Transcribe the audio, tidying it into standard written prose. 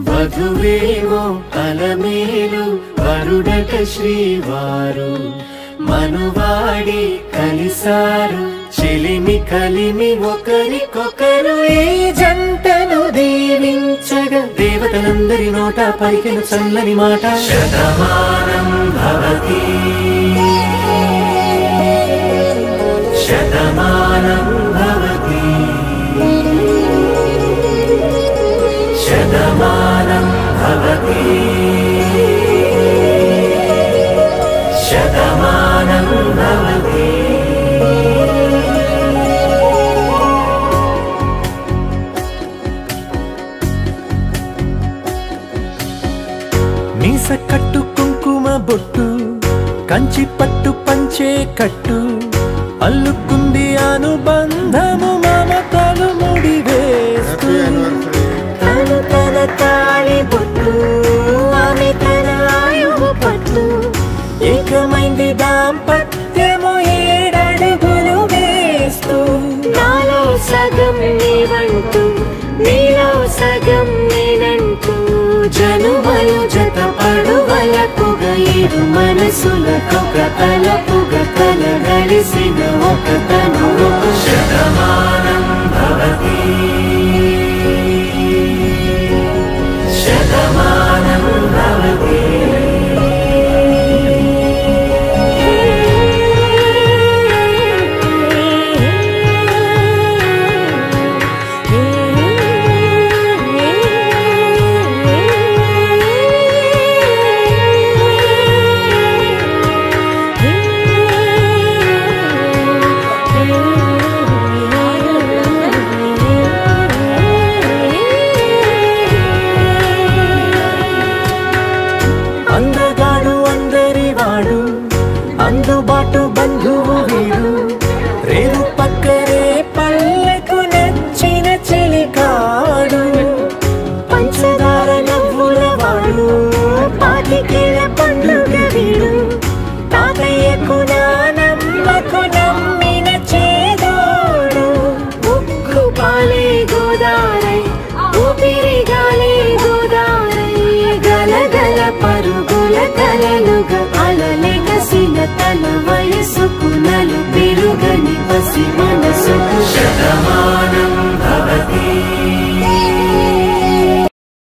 వధువేమో అలమేలు వరుడట శ్రీవారు మనువాడి కలిసారు చెలిమి కలిమి ఒకరికొకరు ఈ జంటను దీవించగా దేవతలందరి నోట పలికిన చల్లని మాట శతమానం భవతి శతమానం భవతి శతమానం భవతి శతమానం భవతి మీస కట్టు కుంకుమ బొట్టు కంచి పట్టు పంచే కట్టు అల్లుకుంది అనుబంధము మమతలు ముడివేస్తూ తను తన తాళి బొట్టు ఆమె తన ఆయువు పట్టు ఏకమైంది దాంపత్యము 7 అడుగులు వేస్తూ నాలో సగం నీవంటూ నీలో సగం నేనంటూ జనుమలు జత పడువలకుగా 7 మనసులకొక తలపుగా కలగలిసిన ఒక తనువు శతమానం భవతి శతమానం భవతి అందుబాటు బంధువు వీడు రేవు పక్కనే పల్లెకు నచ్చిన చెలికాడు పంచదార నవ్వుల వాడు పాతికేల పండుగ వీడు తాతయ్యకు నానమ్మకు నమ్మిన చేదోడు ఉక్కు పాలే గోదారై ఊపిరి గాలే గోదారై గలగల పరుగుల కలలుగా అలలెగసిన తన వయసుకు నలు పెరుగని పసి మనసుకు శతమానం భవతి